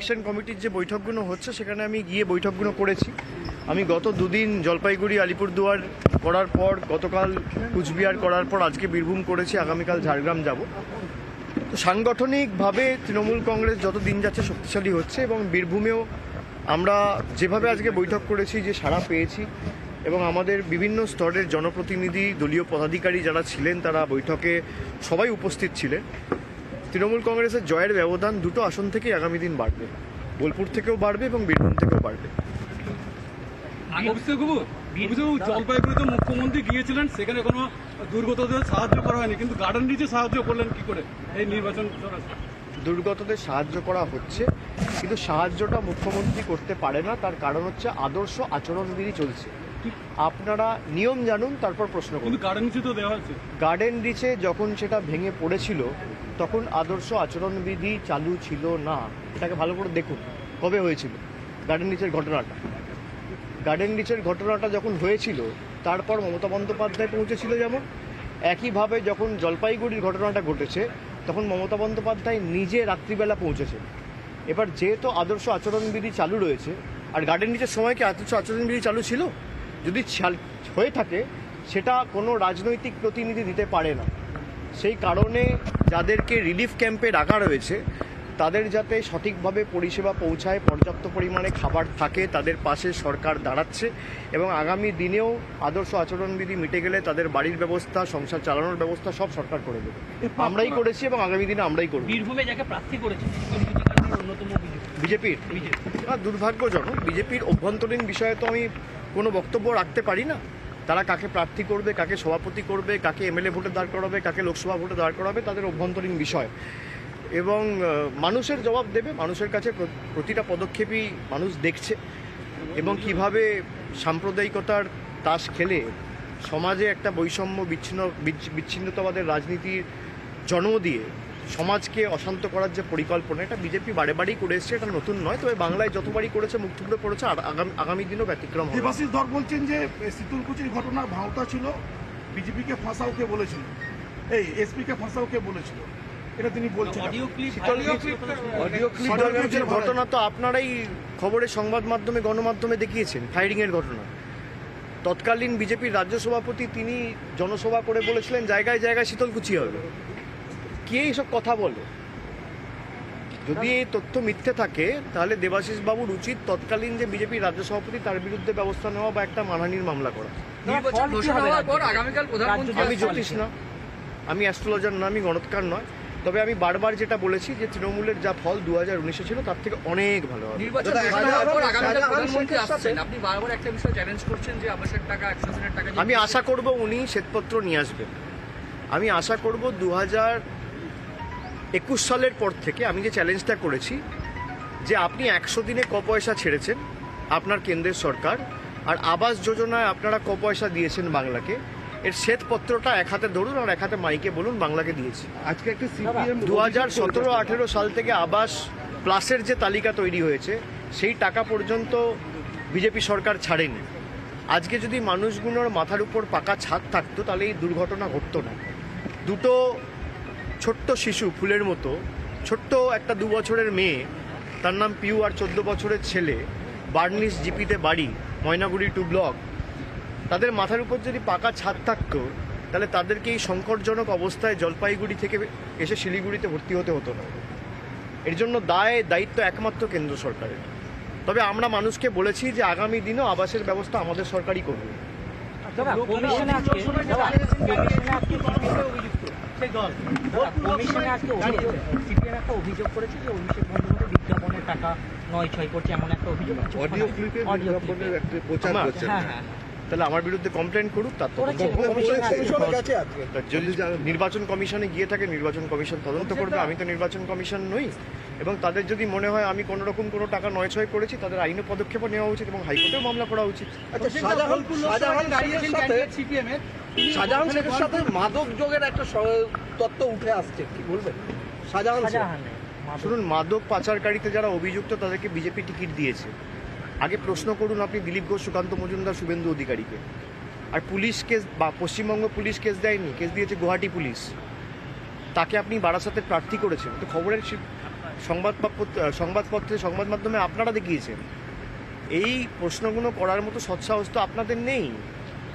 Election কমিটির যে বৈঠকগুলো হচ্ছে সেখানে আমি গিয়ে বৈঠকগুলো করেছি। আমি গত দুদিন জলপাইগুড়ি আলিপুরদুয়ার করার পর, গতকাল কুচবিহার করার পর আজকে বীরভূম করেছি, আগামীকাল ঝাড়গ্রাম যাব। তো সাংগঠনিকভাবে তৃণমূল কংগ্রেস যত দিন যাচ্ছে শক্তিশালী হচ্ছে এবং বীরভূমেও আমরা যেভাবে আজকে বৈঠক করেছি, যে সাড়া পেয়েছি এবং আমাদের বিভিন্ন স্তরের জনপ্রতিনিধি, দলীয় পদাধিকারী যারা ছিলেন তারা বৈঠকে সবাই উপস্থিত ছিলেন। তৃণমূল কংগ্রেসের জয়ের ব্যবধান দুটো আসন থেকেই আগামী দিন বাড়বে, বোলপুর থেকেও বাড়বে এবং বীরভূম থেকেও বাড়বে। জলপাইগুড়িতে মুখ্যমন্ত্রী গিয়েছিলেন, সেখানে কোনো দুর্গতদের সাহায্য করা হয়নি, কিন্তু গার্ডেন রিচে সাহায্য করলেন কি করে এই নির্বাচন? দুর্গতদের সাহায্য করা হচ্ছে, কিন্তু সাহায্যটা মুখ্যমন্ত্রী করতে পারে না। তার কারণ হচ্ছে আদর্শ আচরণবিধি চলছে। আপনারা নিয়ম জানুন, তারপর প্রশ্ন করুন। গার্ডেন রিচে তো দেওয়া হচ্ছে। গার্ডেন রিচে যখন সেটা ভেঙে পড়েছিল তখন আদর্শ আচরণবিধি চালু ছিল না। এটাকে ভালো করে দেখুন কবে হয়েছিল গার্ডেন রিচের ঘটনাটা। গার্ডেন রিচের ঘটনাটা যখন হয়েছিল তারপর মমতা বন্দ্যোপাধ্যায় পৌঁছেছিল, যেমন একইভাবে যখন জলপাইগুড়ির ঘটনাটা ঘটেছে তখন মমতা বন্দ্যোপাধ্যায় নিজে রাত্রিবেলা পৌঁছেছে। এবার যেহেতু আদর্শ আচরণবিধি চালু রয়েছে, আর গার্ডেন রিচের সময় কি আদর্শ আচরণবিধি চালু ছিল? যদি হয়ে থাকে সেটা কোনো রাজনৈতিক প্রতিনিধি দিতে পারে না। সেই কারণে যাদেরকে রিলিফ ক্যাম্পে রাখা রয়েছে তাদের যাতে সঠিকভাবে পরিষেবা পৌঁছায়, পর্যাপ্ত পরিমাণে খাবার থাকে, তাদের পাশে সরকার দাঁড়াচ্ছে এবং আগামী দিনেও আদর্শ আচরণবিধি মিটে গেলে তাদের বাড়ির ব্যবস্থা, সংসার চালানোর ব্যবস্থা সব সরকার করে দেবে। আমরাই করেছি এবং আগামী দিনে আমরাই করব। বীরভূমে যাকে প্রার্থী করেছে অন্যতম বিজেপির দুর্ভাগ্যজনক। বিজেপির অভ্যন্তরীণ বিষয়ে তো আমি কোনো বক্তব্য রাখতে পারি না। তারা কাকে প্রার্থী করবে, কাকে সভাপতি করবে, কাকে এমএলএ ভোটে দাঁড় করাবে, কাকে লোকসভা ভোটে দাঁড় করাবে, তাদের অভ্যন্তরীণ বিষয় এবং মানুষের জবাব দেবে। মানুষের কাছে প্রতিটা পদক্ষেপই মানুষ দেখছে এবং কিভাবে সাম্প্রদায়িকতার তাস খেলে সমাজে একটা বৈষম্য, বিচ্ছিন্নতাবাদের রাজনীতির জন্ম দিয়ে সমাজকে অশান্ত করার যে পরিকল্পনা, এটা বিজেপি বারে বারেই করে এসছে, এটা নতুন নয়। তবে বাংলায় যতবারই করেছে, মুখ থুবড়ে পড়েছে, আর আগামী দিনও ব্যতিক্রম হবে। দেবাশিস ধর বলছেন যে শীতলকুচির ঘটনা ভাওতা ছিল, বিজেপিকে ফাঁসাও কে বলেছিল, এই এসপিকে ফাঁসাও কে বলেছিল, এটা তিনি বলছেন। শীতলকুচির ঘটনা তো আপনারাই খবরে, সংবাদ মাধ্যমে, গণমাধ্যমে দেখিয়েছেন, ফায়ারিংয়ের ঘটনা। তৎকালীন বিজেপির রাজ্য সভাপতি তিনি জনসভা করে বলেছিলেন জায়গায় জায়গায় শীতলকুচি হবে। কে এইসব কথা বলে? যদি এই তথ্য মিথ্যে থাকে তাহলে দেবাশিস বাবুর উচিত তৎকালীন যে বিজেপির রাজ্য সভাপতি তার বিরুদ্ধে ব্যবস্থা নেওয়া বা একটা মানহানির মামলা করা। আমি জ্যোতিষ না, আমি অ্যাস্ট্রোলজার না, আমি গণৎকার নয়। তবে আমি বারবার যেটা বলেছি যে তৃণমূলের যা ফল 2019-এ ছিল তার থেকে অনেক ভালো হবে। আমি আশা করব উনি শ্বেতপত্র নিয়ে আসবেন। আমি আশা করব 2021 সালের পর থেকে আমি যে চ্যালেঞ্জটা করেছি যে আপনি 100 দিনে ক পয়সা ছেড়েছেন আপনার কেন্দ্রের সরকার, আর আবাস যোজনায় আপনারা ক পয়সা দিয়েছেন বাংলাকে, এর শ্বেতপত্রটা এক হাতে ধরুন আর এক হাতে মাইকে বলুন বাংলাকে দিয়েছি। আজকে একটা সিপিএম 2017-18 সাল থেকে আবাস প্লাসের যে তালিকা তৈরি হয়েছে সেই টাকা পর্যন্ত বিজেপি সরকার ছাড়েনি। আজকে যদি মানুষগুলোর মাথার উপর পাকা ছাদ থাকতো তাহলে এই দুর্ঘটনা ঘটতো না। দুটো ছোট্ট শিশু, ফুলের মতো ছোট্ট একটা 2 বছরের মেয়ে, তার নাম পিউ, আর 14 বছরের ছেলে, বার্নিশ জিপিতে বাড়ি, ময়নাগুড়ি 2 ব্লক, তাদের মাথার উপর যদি পাকা ছাদ থাকতো তাহলে তাদেরকে এই সংকটজনক অবস্থায় জলপাইগুড়ি থেকে এসে শিলিগুড়িতে ভর্তি হতে হতো না। এর জন্য দায়িত্ব একমাত্র কেন্দ্র সরকারের। তবে আমরা মানুষকে বলেছি যে আগামী দিনও আবাসের ব্যবস্থা আমাদের সরকারই করবে। অভিযোগ করেছে যে অভিষেক বন্দ্যোপাধ্যায় বিজ্ঞাপনের টাকা 9-6 করছে, এমন একটা অভিযোগ আছে। তাহলে আমার বিরুদ্ধে কমপ্লেন করুক, তার যদি নির্বাচন কমিশনে গিয়ে থাকে নির্বাচন কমিশন তদন্ত করবে। আমি তো নির্বাচন কমিশন নই এবং তাদের যদি মনে হয় আমি কোনো রকম কোনো টাকা 9-6 করেছি তাদের আইনি পদক্ষেপ নেওয়া উচিত এবং হাইকোর্টেও মামলা করা উচিত। শাহজাহান শেখের সাথে মাদক যোগের একটা তত্ত্ব উঠে আসছে, কি বলবেন? শুনুন, মাদক পাচারকারীতে যারা অভিযুক্ত তাদেরকে বিজেপি টিকিট দিয়েছে। আগে প্রশ্ন করুন আপনি দিলীপ ঘোষ, সুকান্ত মজুমদার, শুভেন্দু অধিকারীকে। আর পুলিশ কেস বা পশ্চিমবঙ্গ পুলিশ কেস দেয়নি, কেস দিয়েছে গুয়াহাটি পুলিশ। তাকে আপনি বারাসাতে প্রার্থী করেছেন, তো খবরের সংবাদপত্রে সংবাদ মাধ্যমে আপনারা দেখিয়েছেন। এই প্রশ্নগুলো করার মতো সৎসাহস তো আপনাদের নেই।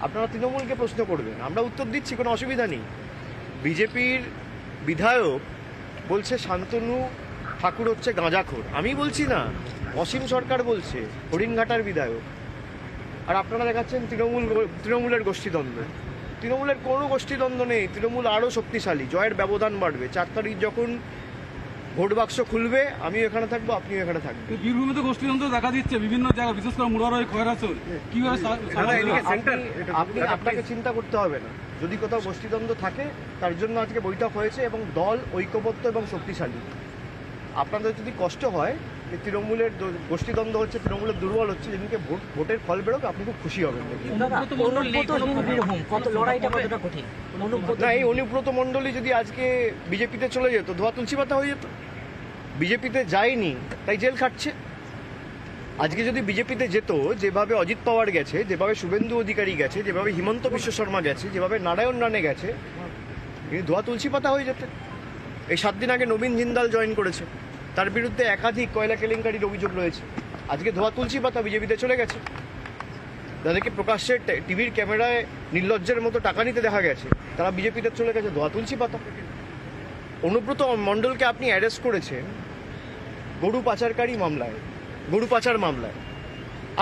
আপনারা তৃণমূলকে প্রশ্ন করবেন, আমরা উত্তর দিচ্ছি, কোনো অসুবিধা নেই। বিজেপির বিধায়ক বলছে শান্তনু ঠাকুর হচ্ছে গাঁজাখোর, আমি বলছি না, অসীম সরকার বলছে, হরিণঘাটার বিধায়ক। আর আপনারা দেখাচ্ছেন তৃণমূলের গোষ্ঠীদ্বন্দ্ব। তৃণমূলের কোনো গোষ্ঠীদ্বন্দ্ব নেই, তৃণমূল আরও শক্তিশালী, জয়ের ব্যবধান বাড়বে। 4 তারিখ যখন ভোট বাক্স খুলবে, আমিও এখানে থাকবো, আপনিও এখানে থাকবেন। বীরভূমে তো গোষ্ঠীতন্ত্র দেখা দিচ্ছে বিভিন্ন জায়গায়, বিশেষ করে মুরারই, খয়রাসর, কিভাবে আপনাকে চিন্তা করতে হবে না, যদি কোথাও গোষ্ঠীদ্বন্দ্ব থাকে তার জন্য আজকে বৈঠক হয়েছে এবং দল ঐক্যবদ্ধ এবং শক্তিশালী। আপনাদের যদি কষ্ট হয় যে তৃণমূলের গোষ্ঠীদ্বন্দ্ব হচ্ছে, তৃণমূলের দুর্বল হচ্ছে, যেদিনকে ভোটের ফল বেরোবে আপনি খুব খুশি হবেন। না, এই অনুব্রত মণ্ডলী যদি আজকে বিজেপিতে চলে যেত, ধোয়া তুলসী পাতা হয়ে যেত। বিজেপিতে যায়নি তাই জেল খাটছে। আজকে যদি বিজেপিতে যেত, যেভাবে অজিত পাওয়ার গেছে, যেভাবে শুভেন্দু অধিকারী গেছে, যেভাবে হিমন্ত বিশ্ব শর্মা গেছে, যেভাবে নারায়ণ রানে গেছে, তিনি ধোয়া তুলসী পাতা হয়ে যেতেন। এই 7 দিন আগে নবীন জিন্দাল জয়েন করেছে, তার বিরুদ্ধে একাধিক কয়লা কেলেঙ্কারির অভিযোগ রয়েছে। আজকে ধোয়া তুলসী পাতা বিজেপিতে চলে গেছে। তাদেরকে প্রকাশ্যে টিভির ক্যামেরায় নির্লজ্জের মতো টাকা নিতে দেখা গেছে, তারা বিজেপিতে চলে গেছে ধোয়া তুলসী পাতা। অনুব্রত মণ্ডলকে আপনি অ্যারেস্ট করেছেন গরু পাচারকারী মামলায়, গরু পাচার মামলায়।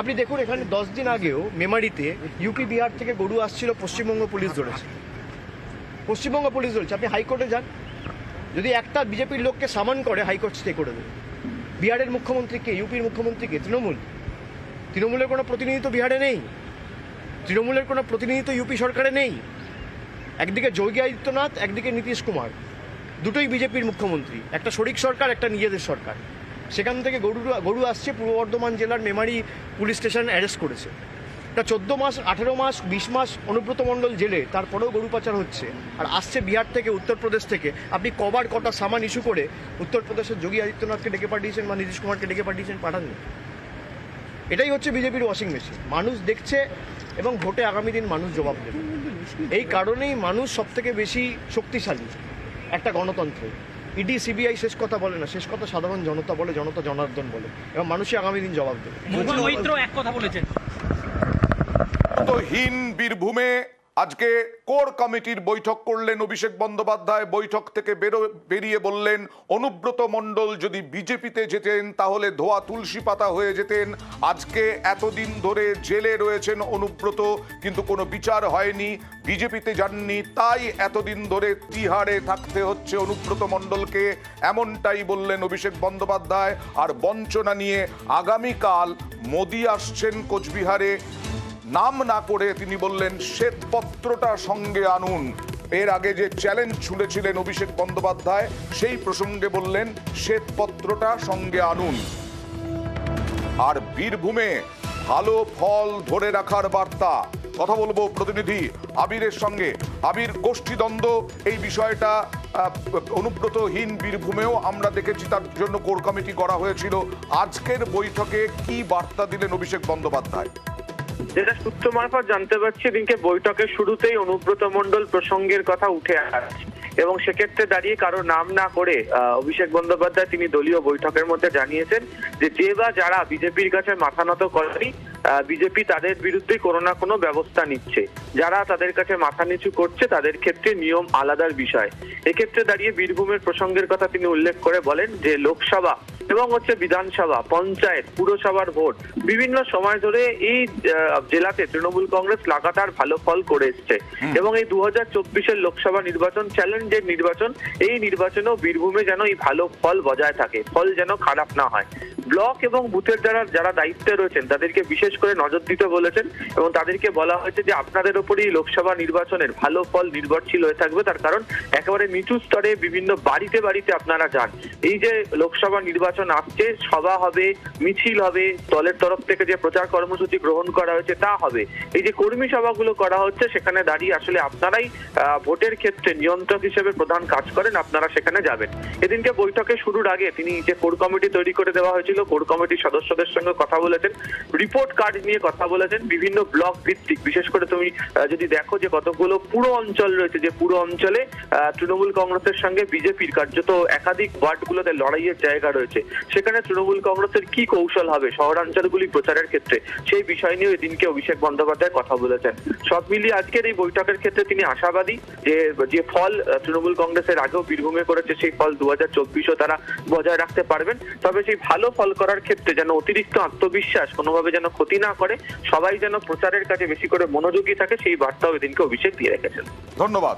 আপনি দেখুন, এখানে 10 দিন আগেও মেমারিতে ইউপি বিহার থেকে গরু আসছিল, পশ্চিমবঙ্গ পুলিশ ধরেছে। পশ্চিমবঙ্গ পুলিশ ধরেছে। আপনি হাইকোর্টে যান, যদি একটা বিজেপির লোককে সামন করে হাইকোর্ট স্টে করে দেবে। বিহারের মুখ্যমন্ত্রীকে, ইউপির মুখ্যমন্ত্রীকে, তৃণমূলের কোনো প্রতিনিধিত্ব বিহারে নেই, তৃণমূলের কোনো প্রতিনিধিত্ব ইউপি সরকারে নেই। একদিকে যোগী আদিত্যনাথ, একদিকে নীতিশ কুমার, দুটোই বিজেপির মুখ্যমন্ত্রী, একটা শরিক সরকার, একটা নিজেদের সরকার। সেখান থেকে গরু আসছে, পূর্ব বর্ধমান জেলার মেমারি পুলিশ স্টেশন অ্যারেস্ট করেছে। তা 14 মাস, 18 মাস, 20 মাস অনুব্রত মণ্ডল জেলে, তারপরেও গরু পাচার হচ্ছে। আর আসছে বিহার থেকে, উত্তরপ্রদেশ থেকে। আপনি কটা সামান ইস্যু করে উত্তরপ্রদেশের যোগী আদিত্যনাথকে ডেকে পাঠিয়েছেন বা নীতিশ কুমারকে ডেকে পাঠিয়েছেন? পাঠাননি। এটাই হচ্ছে বিজেপির ওয়াশিং মেশিন। মানুষ দেখছে এবং ভোটে আগামী দিন মানুষ জবাব দেবে। এই কারণেই মানুষ সবথেকে বেশি শক্তিশালী একটা গণতন্ত্রে। ইডি সিবিআই শেষ কথা বলে না, শেষ কথা সাধারণ জনতা বলে, জনতা জনার্দন বলে, এবং মানুষই আগামী দিন জবাব দেবে। মৈত্র এক কথা বলেছেন, হীন বীরভূমে আজকে কোর কমিটির বৈঠক করলেন অভিষেক বন্দ্যোপাধ্যায়। বৈঠক থেকে বেরিয়ে বললেন, অনুব্রত মণ্ডল যদি বিজেপিতে যেতেন তাহলে ধোয়া তুলসী পাতা হয়ে যেতেন। আজকে এতদিন ধরে জেলে রয়েছেন অনুব্রত, কিন্তু কোনো বিচার হয়নি, বিজেপিতে যাননি, তাই এতদিন ধরে তিহারে থাকতে হচ্ছে অনুব্রত মণ্ডলকে। এমনটাই বললেন অভিষেক বন্দ্যোপাধ্যায়। আর বঞ্চনা নিয়ে আগামীকাল মোদি আসছেন কোচবিহারে, নাম না করে তিনি বললেন শ্বেতপত্রটা সঙ্গে আনুন। এর আগে যে চ্যালেঞ্জ ছুঁড়েছিলেন অভিষেক বন্দ্যোপাধ্যায়, সেই প্রসঙ্গে বললেন শ্বেতপত্রটা সঙ্গে আনুন। আর বীরভূমে ভালো ফল ধরে রাখার বার্তা। কথা বলবো প্রতিনিধি আবিরের সঙ্গে। আবির, গোষ্ঠীদ্বন্দ্ব এই বিষয়টা অনুব্রতহীন বীরভূমেও আমরা দেখেছি, তার জন্য কোর কমিটি করা হয়েছিল। আজকের বৈঠকে কি বার্তা দিলেন অভিষেক বন্দ্যোপাধ্যায়? যেটা সূত্র মারফত জানতে পারছি, এদিনকে বৈঠকের শুরুতেই অনুব্রত মণ্ডল প্রসঙ্গের কথা উঠে আসে এবং সেক্ষেত্রে দাঁড়িয়ে কারো নাম না করে অভিষেক বন্দ্যোপাধ্যায় তিনি দলীয় বৈঠকের মধ্যে জানিয়েছেন যে বা যারা বিজেপির কাছে মাথা নত করেনি, বিজেপি তাদের বিরুদ্ধে কোনো না কোনো ব্যবস্থা নিচ্ছে। যারা তাদের কাছে মাথা নিচু করছে তাদের ক্ষেত্রে নিয়ম আলাদার বিষয়। এক্ষেত্রে দাঁড়িয়ে বীরভূমের প্রসঙ্গের কথা তিনি উল্লেখ করে বলেন যে লোকসভা এবং বিধানসভা, পঞ্চায়েত, পুরসভার ভোট বিভিন্ন সময় ধরে এই জেলাতে তৃণমূল কংগ্রেস লাগাতার ভালো ফল করে এসছে এবং এই 2024-এর লোকসভা নির্বাচন চ্যালেঞ্জের নির্বাচন। এই নির্বাচনেও বীরভূমে যেন এই ভালো ফল বজায় থাকে, ফল যেন খারাপ না হয়। ব্লক এবং বুথের যারা দায়িত্বে রয়েছেন তাদেরকে বিশেষ করে নজর দিতে বলেছেন এবং তাদেরকে বলা হয়েছে যে আপনাদের ওপরই লোকসভা নির্বাচনের ভালো ফল নির্ভরশীল হয়ে থাকবে। তার কারণ একেবারে নিচু স্তরে বিভিন্ন বাড়িতে বাড়িতে আপনারা যান। এই যে লোকসভা নির্বাচন আসছে, সভা হবে, মিছিল হবে, দলের তরফ থেকে যে প্রচার কর্মসূচি গ্রহণ করা হয়েছে তা হবে। এই যে কর্মী সভাগুলো করা হচ্ছে, সেখানে দাঁড়িয়ে আসলে আপনারাই ভোটের ক্ষেত্রে নিয়ন্ত্রক হিসেবে প্রধান কাজ করেন, আপনারা সেখানে যাবেন। এদিনকে বৈঠকে শুরুর আগে তিনি যে কোর কমিটি তৈরি করে দেওয়া হয়েছিল ছিল, কোর কমিটির সদস্যদের সঙ্গে কথা বলেছেন, রিপোর্ট কার্ড নিয়ে কথা বলেছেন, বিভিন্ন ব্লক ভিত্তিক, বিশেষ করে তুমি যদি দেখো যে কতগুলো পুরো অঞ্চল রয়েছে, যে পুরো অঞ্চলে তৃণমূল কংগ্রেসের সঙ্গে বিজেপির কার্যত একাধিক ওয়ার্ডগুলোতে লড়াইয়ের জায়গা রয়েছে, সেখানে তৃণমূল কংগ্রেসের কি কৌশল হবে শহরাঞ্চলগুলি প্রচারের ক্ষেত্রে, সেই বিষয় নিয়ে এদিনকে অভিষেক বন্দ্যোপাধ্যায় কথা বলেছেন। সব মিলিয়ে আজকের এই বৈঠকের ক্ষেত্রে তিনি আশাবাদী যে ফল তৃণমূল কংগ্রেসের আগেও বীরভূমে করেছে, সেই ফল 2024ও তারা বজায় রাখতে পারবেন। তবে সেই ভালো ফল করার ক্ষেত্রে যেন অতিরিক্ত আত্মবিশ্বাস কোনোভাবে যেন ক্ষতি না করে, সবাই যেন প্রচারের কাজে বেশি করে মনোযোগী থাকে, সেই বার্তাও এদিনকে অভিষেক দিয়ে রেখেছেন। ধন্যবাদ।